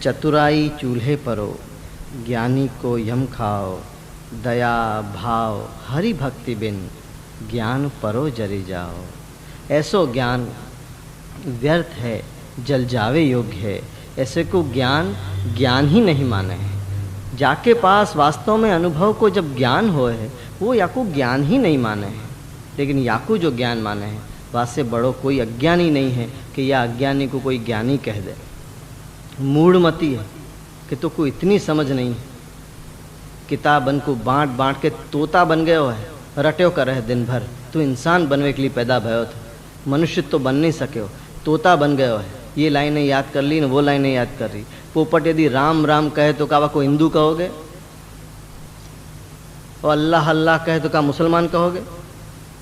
चतुराई चूल्हे परो, ज्ञानी को यम खाओ, दया भाव हरि भक्ति बिन, ज्ञान परो जरी जाओ। ऐसो ज्ञान व्यर्थ है, जल जावे योग्य है। ऐसे को ज्ञान ज्ञान ही नहीं माने है। जाके पास वास्तव में अनुभव को जब ज्ञान हो है, वो याकू ज्ञान ही नहीं माने है। लेकिन याकू जो ज्ञान माने हैं, वासे बड़ो कोई अज्ञानी नहीं है कि यह अज्ञानी को कोई ज्ञानी कह दे। मूढ़मती है कि तो कोई इतनी समझ नहीं है। किताबन को बांट बांट के तोता बन गयो है, रट्यो कर रहे दिन भर। तो इंसान बनने के लिए पैदा भयो था, मनुष्य तो बन नहीं सके हो, तोता बन गयो है। ये लाइनें याद कर ली न वो लाइनें याद कर रही। पोपट यदि राम राम कहे तो का को हिंदू कहोगे, और अल्लाह अल्लाह कहे तो का मुसलमान कहोगे।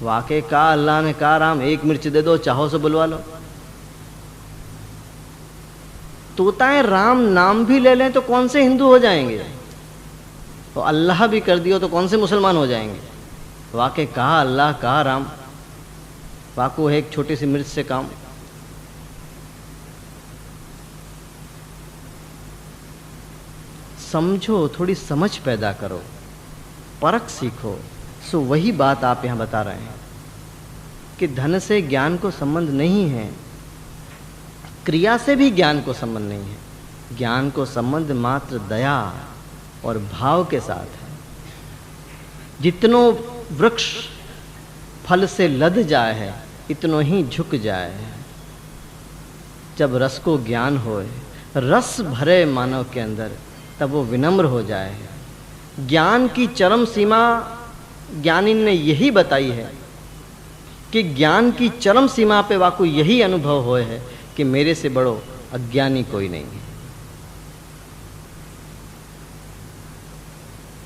वाकई का अल्लाह ने कहा राम एक मिर्च दे दो, चाहो से बुलवा लो। तोताएं राम नाम भी ले लें तो कौन से हिंदू हो जाएंगे, और अल्लाह भी कर दियो तो कौन से मुसलमान हो जाएंगे। वाकई कहा अल्लाह कहा राम, वाको है एक छोटी सी मिर्च से काम। समझो, थोड़ी समझ पैदा करो, परख सीखो। सो वही बात आप यहाँ बता रहे हैं कि धन से ज्ञान को संबंध नहीं है, क्रिया से भी ज्ञान को संबंध नहीं है। ज्ञान को संबंध मात्र दया और भाव के साथ है। जितनो वृक्ष फल से लद जाए है, इतनो ही झुक जाए है। जब रस को ज्ञान होए, रस भरे मानव के अंदर, तब वो विनम्र हो जाए है। ज्ञान की चरम सीमा ज्ञानी ने यही बताई है कि ज्ञान की चरम सीमा पे वाकु यही अनुभव होए है कि मेरे से बड़ो अज्ञानी कोई नहीं है।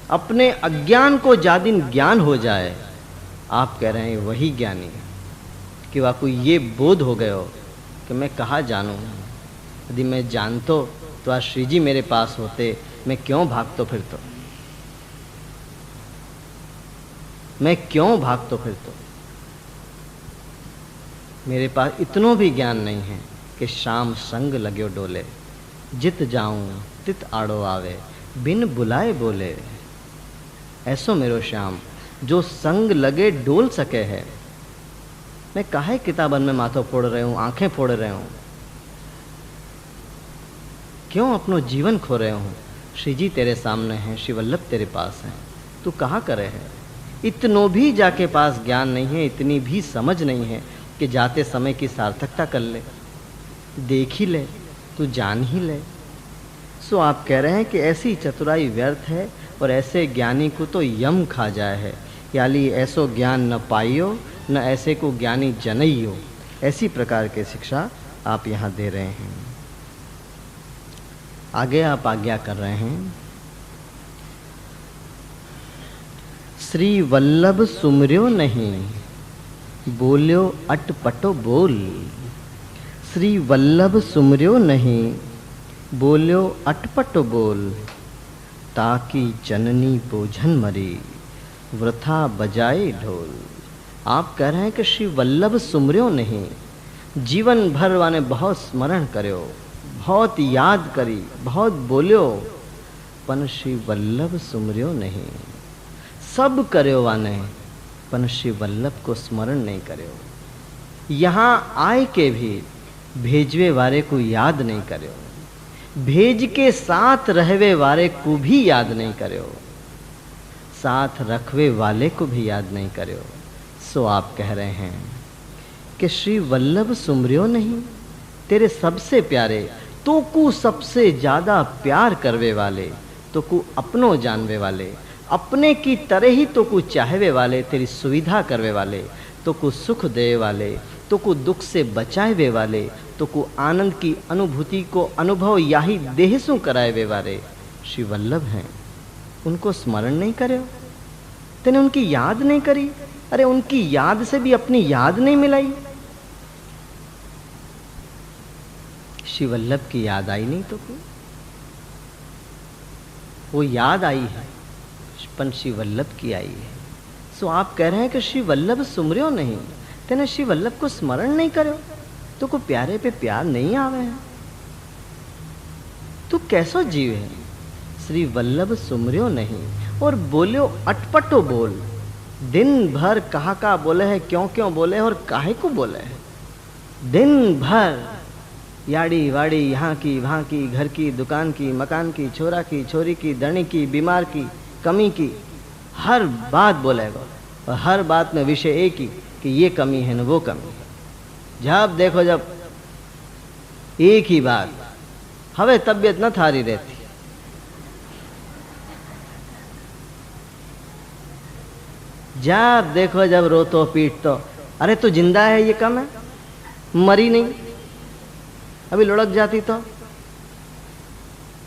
अपने अज्ञान को जादिन ज्ञान हो जाए, आप कह रहे हैं वही ज्ञानी है कि वाकु ये बोध हो गए हो कि मैं कहाँ जानूँ। यदि मैं जानतो तो आज श्री जी मेरे पास होते, मैं क्यों भागतो फिरतो, मैं क्यों भागतो फिरतो। मेरे पास इतनो भी ज्ञान नहीं है कि शाम संग लग्यो डोले, जित जाऊं तित आड़ो आवे, बिन बुलाए बोले। ऐसो मेरो श्याम जो संग लगे डोल सके है। मैं काहे किताबन में माथो फोड़ रहे हूं, आंखें फोड़ रहे हूं, क्यों अपनो जीवन खो रहे हूं। श्री जी तेरे सामने हैं, श्री वल्लभ तेरे पास हैं, तू कहाँ करे है। इतनो भी जाके पास ज्ञान नहीं है, इतनी भी समझ नहीं है कि जाते समय की सार्थकता कर ले, देख ही ले, तू जान ही ले। सो आप कह रहे हैं कि ऐसी चतुराई व्यर्थ है और ऐसे ज्ञानी को तो यम खा जाए है। यानी ऐसो ज्ञान न पाइयो, न ऐसे को ज्ञानी जनइयो। ऐसी प्रकार की शिक्षा आप यहाँ दे रहे हैं। आगे आप आज्ञा कर रहे हैं, श्री वल्लभ सुमर्यो नहीं, बोल्यो अटपटो बोल। श्री वल्लभ सुमर्यो नहीं, बोल्यो अटपटो बोल। ताकि जननी बोझन मरी, वृथा बजाए ढोल। आप कह रहे हैं कि श्री वल्लभ सुमर्यो नहीं, जीवन भर वाने बहुत स्मरण कर्यो, बहुत याद करी, बहुत बोल्यो, पन श्री वल्लभ सुमर्यो नहीं। सब कर्यो वाने, पन श्री वल्लभ को स्मरण नहीं कर्यो। यहाँ आए के भी भेजवे वारे को याद नहीं कर्यो, भेज के साथ रहवे वारे को भी याद नहीं कर्यो, साथ रखवे वाले को भी याद नहीं कर्यो। सो आप कह रहे हैं कि श्री वल्लभ सुमर्यो नहीं, तेरे सबसे प्यारे, तो को सबसे ज्यादा प्यार करवे वाले, तो को अपनो जानवे वाले, अपने की तरह ही तो को चाहवे वाले, तेरी सुविधा करवे वाले, तो को सुख दे वाले, तो को दुख से बचावे वाले, तो को आनंद की अनुभूति को अनुभव याही देह सु करावे वाले श्री वल्लभ हैं। उनको स्मरण नहीं करे, तेने उनकी याद नहीं करी। अरे उनकी याद से भी अपनी याद नहीं मिलाई। श्री वल्लभ की याद आई नहीं तो कोई, वो याद आई है, पण श्री वल्लभ की आई है। सो आप कह रहे हैं कि श्री वल्लभ सुमर्यो नहीं, तेने श्री वल्लभ को स्मरण नहीं करो, तो को प्यारे पे प्यार नहीं आवे है। तू कैसो जीव है। श्री वल्लभ सुमरियो नहीं और बोलियो अटपटो बोल। दिन भर कहा का बोले है, क्यों क्यों बोले और काहे को बोले है। दिन भर याड़ी वाड़ी, यहाँ की वहाँ की, घर की दुकान की, मकान की, छोरा की छोरी की, धनी की बीमार की, कमी की, हर बात बोलेगा। और हर बात में विषय एक ही कि ये कमी है न वो कमी है। जब देखो जब एक ही बात, हवे तबीयत न थारी रहती। जब देखो जब रोतो पीटतो, अरे तू जिंदा है ये कम है, मरी नहीं, अभी लुढ़क जाती तो।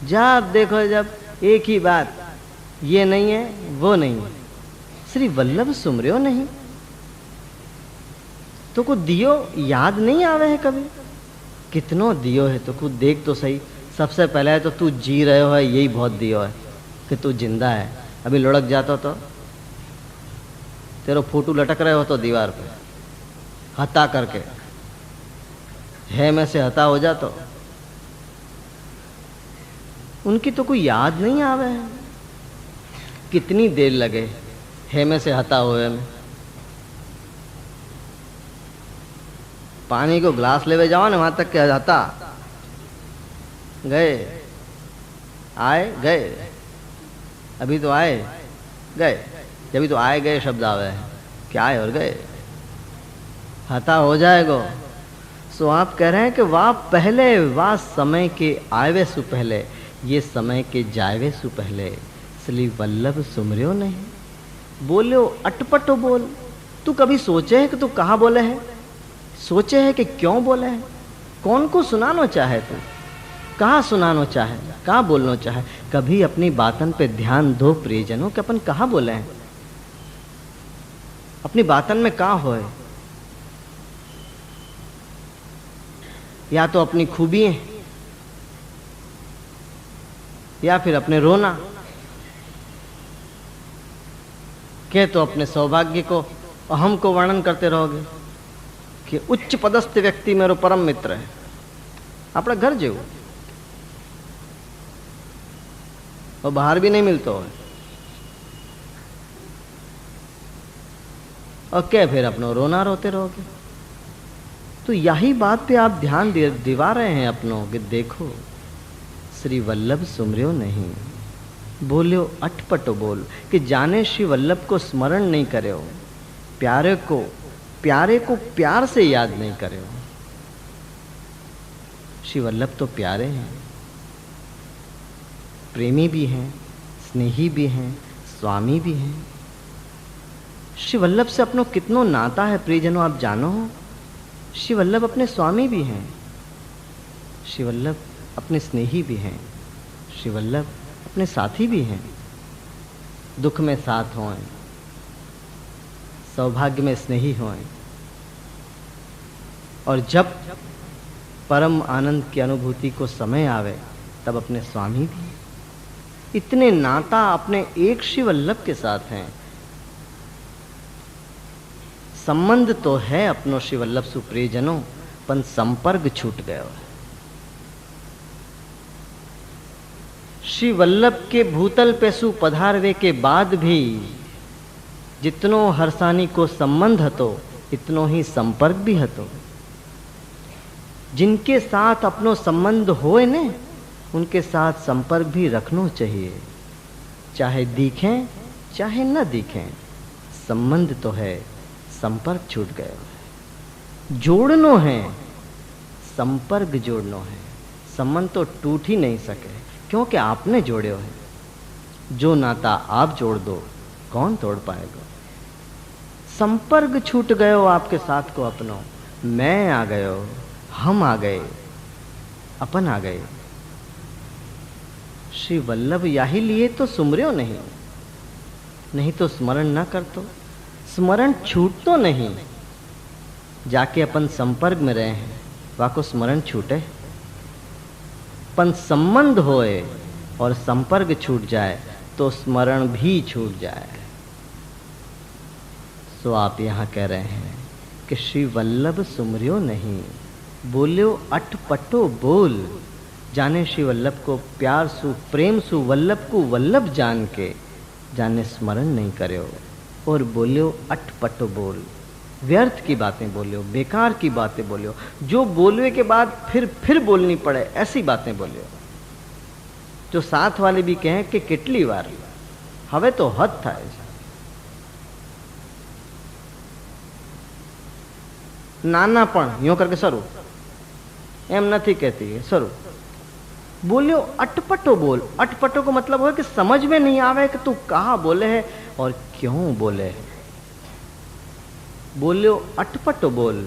जब देखो जब एक ही बात, ये नहीं है वो नहीं है। श्री वल्लभ सुमरियो नहीं, तो को दियो याद नहीं आवे है कभी। कितनो दियो है तो खुद देख तो सही। सबसे पहले है तो तू जी रहे हो है, यही बहुत दियो है कि तू जिंदा है। अभी लुढ़क जाता तो तेरा फोटो लटक रहे हो तो दीवार पे हता करके है में से हता हो जातो। उनकी तो कोई याद नहीं आवे है। कितनी देर लगे है में से हता हुए में। पानी को ग्लास लेवे जाओ ना, वहां तक के हता गए, आए गए, अभी तो आए गए। जब तो आए गए शब्द आवे हैं, क्या आए और गए, हता हो जाएगा। सो आप कह रहे हैं कि वाह पहले, वाह समय के आवे सु पहले, ये समय के जावे सु पहले। श्री वल्लभ सुमरियो नहीं। बोलो अटपटो बोल। तू कभी सोचे है कि तू कहाँ बोले है? सोचे है कि क्यों बोले है? कौन को सुनाना चाहे तू? कहाँ सुनाना चाहे, कहाँ बोलना चाहे? कभी अपनी बातन पे ध्यान दो प्रियजनों कि अपन कहाँ बोले हैं, अपनी बातन में कहाँ होए। या तो अपनी खूबी है या फिर अपने रोना के, तो अपने सौभाग्य को अहम को वर्णन करते रहोगे कि उच्च पदस्थ व्यक्ति मेरो परम मित्र है, अपना घर जेव और बाहर भी नहीं मिलता हो। और क्या फिर अपनो रोना रोते रहोगे। तो यही बात पे आप ध्यान दिवा रहे हैं अपनों कि देखो श्री वल्लभ सुमरियो नहीं, बोलियो अटपटो बोल। कि जाने श्री वल्लभ को स्मरण नहीं करे हो, प्यारे को प्यार से याद नहीं करे हो। श्री वल्लभ तो प्यारे हैं, प्रेमी भी हैं, स्नेही भी हैं, स्वामी भी हैं। श्री वल्लभ से अपनो कितनो नाता है प्रियजनों, आप जानो हो। श्री वल्लभ अपने स्वामी भी हैं, श्री वल्लभ अपने स्नेही भी हैं, श्री वल्लभ अपने साथी भी हैं। दुख में साथ हों, सौभाग्य में स्नेही हों, और जब परम आनंद की अनुभूति को समय आवे तब अपने स्वामी भी। इतने नाता अपने एक श्री वल्लभ के साथ हैं। संबंध तो है अपनो श्री वल्लभ सुप्रियजनों, पर संपर्क छूट गयो है। श्री वल्लभ के भूतल पे सु पधारवे के बाद भी जितनो हर्षानी को संबंध हतो, इतनो ही संपर्क भी हतो। जिनके साथ अपनो संबंध होए ने, उनके साथ संपर्क भी रखना चाहिए, चाहे दिखें चाहे न दिखें। संबंध तो है, संपर्क छूट गया। जोड़नो है, संपर्क जोड़नो है। संबंध तो टूट ही नहीं सके, क्योंकि आपने जोड़े हो है। जो नाता आप जोड़ दो, कौन तोड़ पाएगा। संपर्क छूट गयो आपके साथ को अपनो। मैं आ गयो, हम आ गए, अपन आ गए। श्री वल्लभ यही लिए तो सुमरियो नहीं, नहीं तो स्मरण न कर तो स्मरण छूट तो नहीं। जाके अपन संपर्क में रहे हैं, वाको स्मरण छूटे। पन संबंध होए और संपर्क छूट जाए तो स्मरण भी छूट जाए। सो आप यहाँ कह रहे हैं कि श्री वल्लभ सुमरियो नहीं, बोलियो अटपटो बोल। जाने श्री वल्लभ को प्यार सु प्रेम सु वल्लभ को वल्लभ जान के जाने स्मरण नहीं करो और बोलियो अटपट बोल, व्यर्थ की बातें बोलियो, बेकार की बातें बोलियो, जो बोलने के बाद फिर बोलनी पड़े ऐसी बातें बोलियो। जो साथ वाले भी कहें कि कितली वार हवे तो हद था। नाना पण यूं करके सरू एम नहीं कहती है, सरू बोलियो अटपटो बोल। अटपटो को मतलब हो कि समझ में नहीं आवे कि तू कहाँ बोले है और क्यों बोले है। बोलियो अटपटो बोल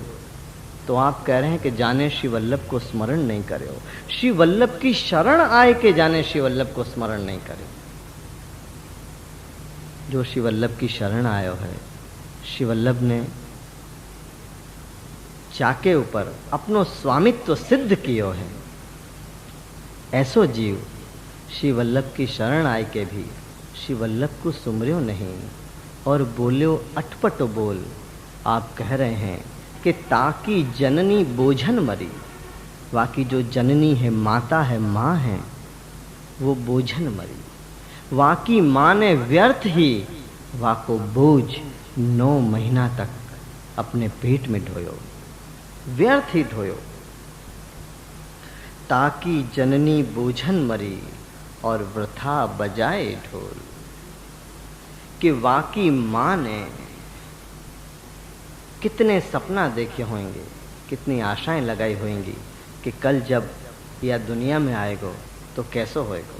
तो आप कह रहे हैं कि जाने श्री वल्लभ को स्मरण नहीं करे हो, श्री वल्लभ की शरण आए के जाने श्री वल्लभ को स्मरण नहीं करे। जो श्री वल्लभ की शरण आयो है, श्री वल्लभ ने चाके ऊपर अपनो स्वामित्व सिद्ध कियो है, ऐसो जीव श्री वल्लभ की शरण आए के भी श्री वल्लभ को सुमरियो नहीं और बोलियो अटपटो बोल। आप कह रहे हैं कि ताकि जननी बोझन मरी, वाकी जो जननी है, माता है, माँ है, वो बोझन मरी। वाकी माँ ने व्यर्थ ही वाको बोझ 9 महीना तक अपने पेट में ढोयो, व्यर्थ ही ढोयो। ताकि जननी बोझन मरी और वृथा बजाए ढोल, कि वाकी माँ ने कितने सपना देखे होंगे, कितनी आशाएं लगाई होंगी कि कल जब यह दुनिया में आएगो तो कैसो होएगो,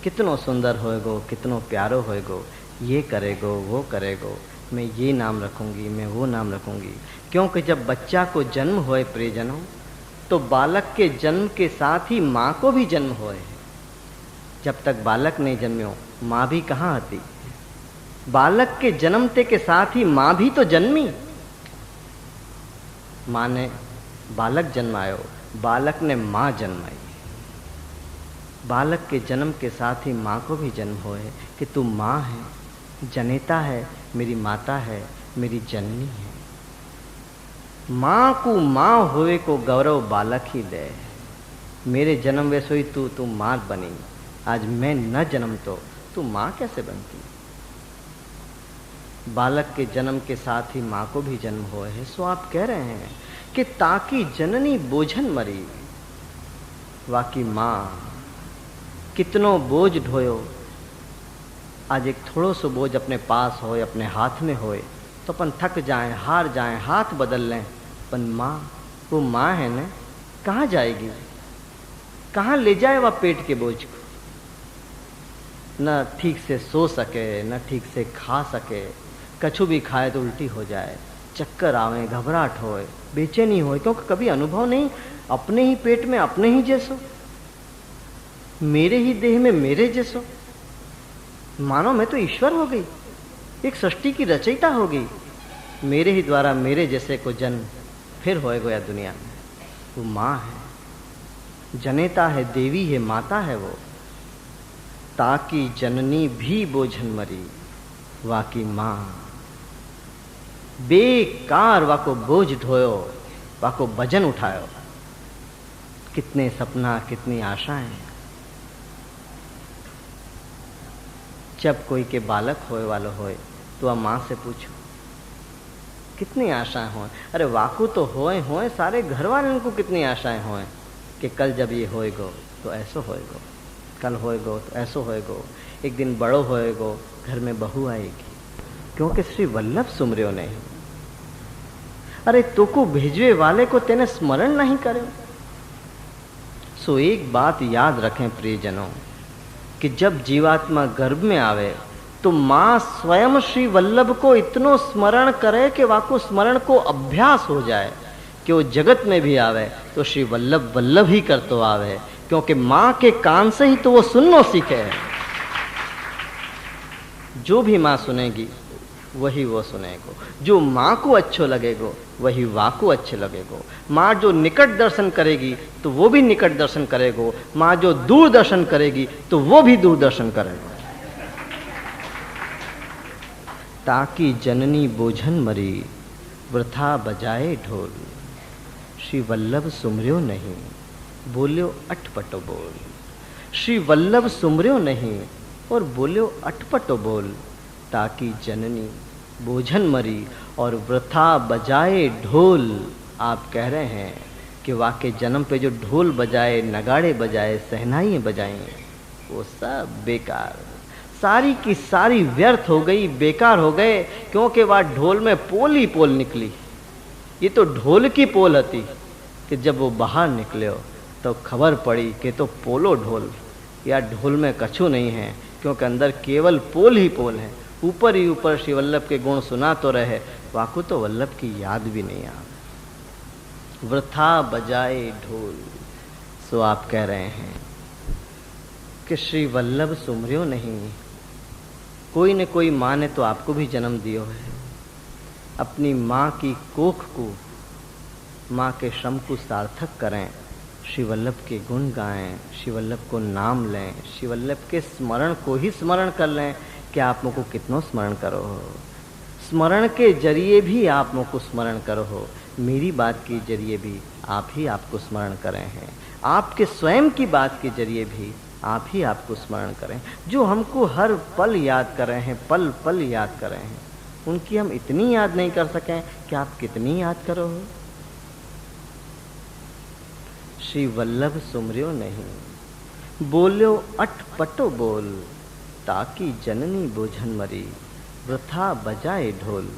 कितनो सुंदर होएगो, कितनो प्यारो होएगो, ये करेगो, वो करेगो, मैं ये नाम रखूंगी, मैं वो नाम रखूंगी। क्योंकि जब बच्चा को जन्म होए प्रियजनों, तो बालक के जन्म के साथ ही माँ को भी जन्म होए। जब तक बालक नहीं जन्म्यो माँ भी कहाँ आती। बालक के जन्मते के साथ ही माँ भी तो जन्मी। माँ ने बालक जन्मायो, बालक ने माँ जन्माई। बालक के जन्म के साथ ही माँ को भी जन्म होए कि तू माँ है, जनेता है, मेरी माता है, मेरी जननी है। माँ को माँ होए को गौरव बालक ही दे। मेरे जन्म वे सोई तू माँ बनी, आज मैं न जन्म तो तू माँ कैसे बनती। बालक के जन्म के साथ ही माँ को भी जन्म हुए है। सो आप कह रहे हैं कि ताकि जननी बोझन मरी, वाकी माँ कितनो बोझ ढोयो। आज एक थोड़ो सो बोझ अपने पास होए, अपने हाथ में होए तो अपन थक जाएं, हार जाएं, हाथ बदल लें। पर माँ, वो माँ है ना, कहाँ जाएगी, कहाँ ले जाए वह पेट के बोझ को। न ठीक से सो सके, न ठीक से खा सके, कछु भी खाए तो उल्टी हो जाए, चक्कर आवे, घबराहट होए, बेचैनी होए, क्योंकि कभी अनुभव नहीं अपने ही पेट में अपने ही जैसो, मेरे ही देह में मेरे जैसो। मानो मैं तो ईश्वर हो गई, एक सृष्टि की रचयिता हो गई। मेरे ही द्वारा मेरे जैसे को जन्म फिर होए गया दुनिया में। वो माँ है, जनेता है, देवी है, माता है वो। ताकि जननी भी बोझन मरी, वाकी माँ बेकार वाको बोझ ढोयो, वाको वजन उठायो। कितने सपना, कितनी आशाएं। जब कोई के बालक होए वालो होए तो आप माँ से पूछो कितनी आशाएं होए। अरे वाकू तो होए सारे घर वाले उनको कितनी आशाएं होए कि कल जब ये होएगो तो ऐसो होएगो, कल होएगो तो ऐसो होएगो, एक दिन बड़ो होएगो, घर में बहू आएगी। क्योंकि श्री वल्लभ सुमरियो नहीं। अरे तो को भेजवे वाले को तेने स्मरण नहीं करे। सो एक बात याद रखें प्रियजनों, कि जब जीवात्मा गर्भ में आवे तो माँ स्वयं श्री वल्लभ को इतनो स्मरण करे कि वाको स्मरण को अभ्यास हो जाए कि वो जगत में भी आवे तो श्री वल्लभ वल्लभ ही कर तो आवे। क्योंकि माँ के कान से ही तो वो सुननो सीखे। जो भी माँ सुनेगी वही वो सुनेगो। जो माँ को अच्छो लगेगो वही वाको अच्छे लगेगो। माँ जो निकट दर्शन करेगी तो वो भी निकट दर्शन करेगो। माँ जो दूर दर्शन करेगी तो वो भी दूर दर्शन करेगो। ताकि जननी बोझन मरी, वृथा बजाए ढोल। श्री वल्लभ सुमरियो नहीं, बोल्यो अटपटो बोल। श्री वल्लभ सुमर्यो नहीं और बोल्यो अटपटो बोल, ताकि जननी बोझन मरी और वृथा बजाए ढोल। आप कह रहे हैं कि वाकई जन्म पे जो ढोल बजाए, नगाड़े बजाए, सहनाइयाँ बजाएं, वो सब बेकार, सारी की सारी व्यर्थ हो गई, बेकार हो गए, क्योंकि वह ढोल में पोल ही पोल निकली। ये तो ढोल की पोल थी कि जब वो बाहर निकले हो तो खबर पड़ी कि तो पोलो ढोल, या ढोल में कछु नहीं है, क्योंकि अंदर केवल पोल ही पोल है। ऊपर ही ऊपर श्री वल्लभ के गुण सुना तो रहे, वाकु तो वल्लभ की याद भी नहीं आ। वृथा बजाए ढोल। सो आप कह रहे हैं कि श्री वल्लभ सुमर्यो नहीं। कोई न कोई माँ ने तो आपको भी जन्म दियो है। अपनी माँ की कोख को, माँ के श्रम को सार्थक करें, श्री वल्लभ के गुण गाएं, श्री वल्लभ को नाम लें, श्री वल्लभ के स्मरण को ही स्मरण कर लें कि आप मुझको कितनो स्मरण करो हो। स्मरण के जरिए भी आप मुझको स्मरण करो हो। मेरी बात के जरिए भी आप ही आपको स्मरण करें हैं। आपके स्वयं की बात के जरिए भी आप ही आपको स्मरण करें। जो हमको हर पल याद कर रहे हैं, पल पल याद कर रहे हैं, उनकी हम इतनी याद नहीं कर सकें कि आप कितनी याद करो हो। श्री वल्लभ सुमर्यो नहीं, बोल्यो अटपटो बोल, ताकि जननी बोझन मरी, वृथा बजाए ढोल।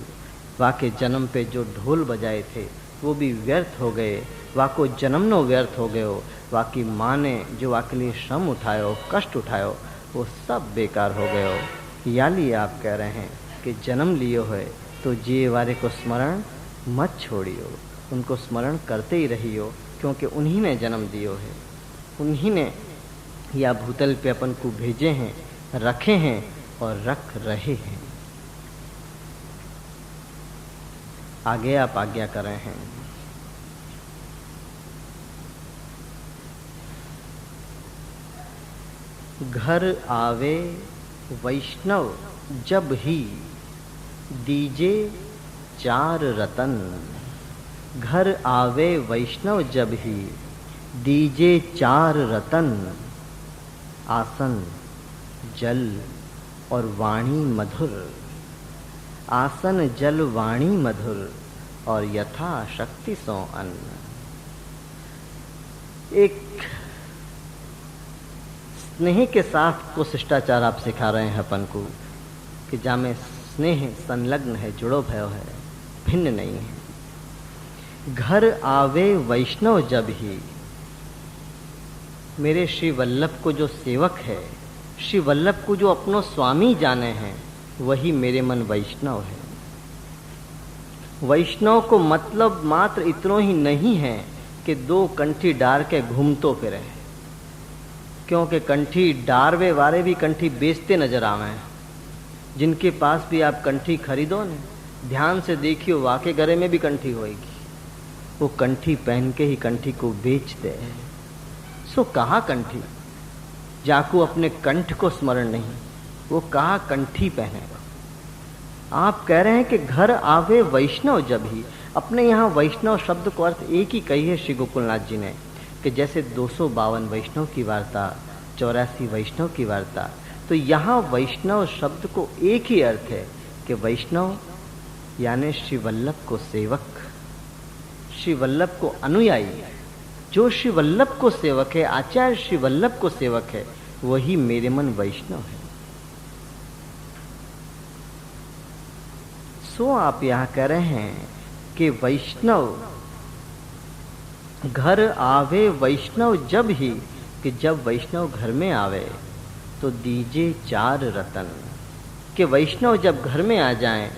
वाके जन्म पे जो ढोल बजाए थे वो भी व्यर्थ हो गए, वाको जन्मनो व्यर्थ हो गए हो। वाकी माँ ने जो वाके लिए श्रम उठायो, कष्ट उठायो, वो सब बेकार हो गए हो। याली आप कह रहे हैं कि जन्म लियो है तो जिए वारे को स्मरण मत छोड़ियो, उनको स्मरण करते ही रहियो, क्योंकि उन्हीं ने जन्म दियो है, उन्हीं ने या भूतल पे अपन को भेजे हैं, रखे हैं और रख रहे हैं। आगे आप आज्ञा कर रहे हैं। घर आवे वैष्णव जब ही, दीजे चार रतन। घर आवे वैष्णव जब ही, दीजे चार रतन। आसन जल और वाणी मधुर, आसन जल वाणी मधुर और यथा शक्ति सो अन्न। एक स्नेह के साथ को शिष्टाचार आप सिखा रहे हैं अपन को कि जामे स्नेह संलग्न है, जुड़ो भयो है, भिन्न नहीं है। घर आवे वैष्णव जब ही, मेरे श्री वल्लभ को जो सेवक है, श्री वल्लभ को जो अपनो स्वामी जाने हैं, वही मेरे मन वैष्णव है। वैष्णव को मतलब मात्र इतनो ही नहीं है कि दो कंठी डार के घूमतो फिरे, क्योंकि कंठी डारवे वाले भी कंठी बेचते नजर आवे हैं। जिनके पास भी आप कंठी खरीदो न, ध्यान से देखियो वाके गले में भी कंठी होएगी, वो कंठी पहन के ही कंठी को बेचते हैं। सो कहा कंठी, जाको अपने कंठ को स्मरण नहीं, वो कहा कंठी पहनेगा। आप कह रहे हैं कि घर आवे वैष्णव जब ही। अपने यहाँ वैष्णव शब्द को अर्थ एक ही कही है श्री गोकुलनाथ जी ने, कि जैसे 252 वैष्णव की वार्ता, 84 वैष्णव की वार्ता, तो यहाँ वैष्णव शब्द को एक ही अर्थ है कि वैष्णव यानी श्री वल्लभ को सेवक, श्री वल्लभ को अनुयायी। जो श्री वल्लभ को सेवक है, आचार्य श्री वल्लभ को सेवक है, वही मेरे मन वैष्णव है। सो आप यहाँ कह रहे हैं कि वैष्णव घर आवे वैष्णव जब ही, कि जब वैष्णव घर में आवे तो दीजे चार रतन। कि वैष्णव जब घर में आ जाएं,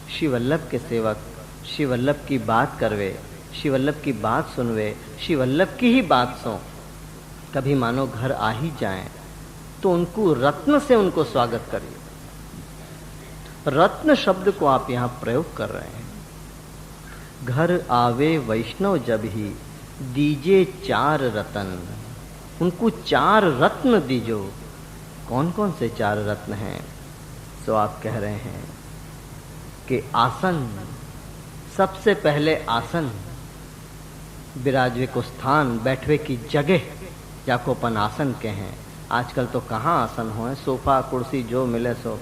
श्री वल्लभ के सेवक श्री वल्लभ की बात करवे, श्री वल्लभ की बात सुनवे, श्री वल्लभ की ही बात सो, कभी मानो घर आ ही जाएं, तो उनको रत्न से उनको स्वागत करिए। रत्न शब्द को आप यहाँ प्रयोग कर रहे हैं। घर आवे वैष्णव जब ही, दीजे चार रतन। उनको चार रत्न दीजो। कौन कौन से चार रत्न हैं? सो आप कह रहे हैं कि आसन, सबसे पहले आसन, विराजवे को स्थान, बैठवे की जगह, जाको अपन आसन कहें। आजकल तो कहाँ आसन हो, सोफा कुर्सी जो मिले सो।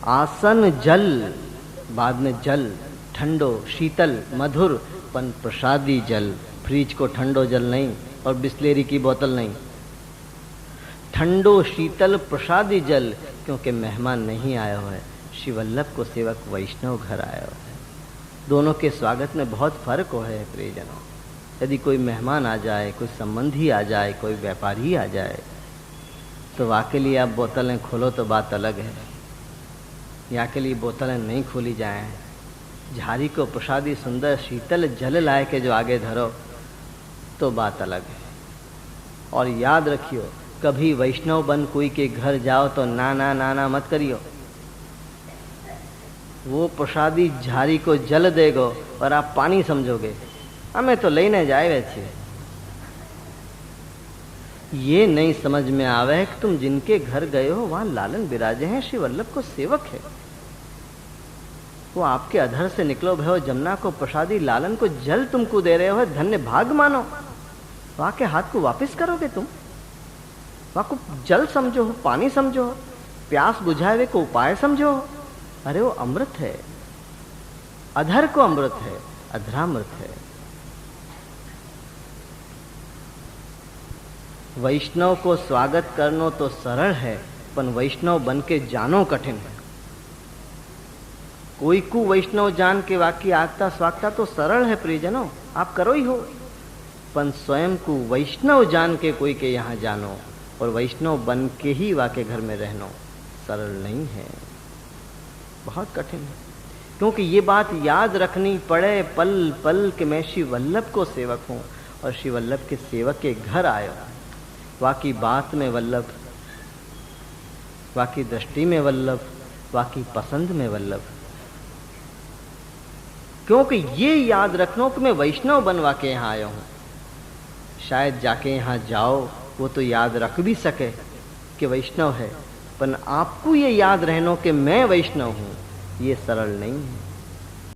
आसन जल, बाद में जल, ठंडो शीतल मधुर, पन प्रसादी जल। फ्रिज को ठंडो जल नहीं और बिस्लेरी की बोतल नहीं, ठंडो शीतल प्रसादी जल, क्योंकि मेहमान नहीं आया हुआ है, श्री वल्लभ को सेवक वैष्णव घर आया हुआ है। दोनों के स्वागत में बहुत फर्क हो है प्रियजनों। यदि कोई मेहमान आ जाए, कोई संबंधी आ जाए, कोई व्यापारी आ जाए, तो वहाँ के लिए आप बोतलें खोलो तो बात अलग है। यहाँ के लिए बोतलें नहीं खोली जाएं। झारी को प्रसादी सुंदर शीतल जल लाए के जो आगे धरो तो बात अलग है। और याद रखियो, कभी वैष्णव बन कोई के घर जाओ तो ना ना ना ना मत करियो। वो प्रसादी झारी को जल देगो और आप पानी समझोगे, हमें तो लेने जाए वैसे। ये नहीं समझ में आवे कि तुम जिनके घर गए हो वहां लालन विराजे हैं, श्री वल्लभ को सेवक है। वो आपके अधर से निकलो भयो जमुना को प्रसादी, लालन को जल तुमको दे रहे हो, धन्य भाग मानो। वहां के हाथ को वापस करोगे तुम? वहां को जल समझो, पानी समझो, प्यास बुझावे को उपाय समझो। अरे वो अमृत है, अधर को अमृत है, अधरामृत है। वैष्णव को स्वागत करनो तो सरल है, पर वैष्णव बन के जानो कठिन है। कोई को वैष्णव जान के वाकी आगता स्वागता तो सरल है प्रियजनों, आप करो ही हो। पर स्वयं को वैष्णव जान के कोई के यहाँ जानो और वैष्णव बन के ही वाके घर में रहनो सरल नहीं है, बहुत कठिन है। क्योंकि ये बात याद रखनी पड़े पल पल कि मैं श्री वल्लभ को सेवक हूँ और श्री वल्लभ के सेवक के घर आयो। वाकी बात में वल्लभ, वाकी दृष्टि में वल्लभ, वाकी पसंद में वल्लभ। क्योंकि ये याद रखनो कि मैं वैष्णव बनवा के यहाँ आया हूँ। शायद जाके यहाँ जाओ वो तो याद रख भी सके कि वैष्णव है, पर आपको ये याद रहनो कि मैं वैष्णव हूँ, ये सरल नहीं है।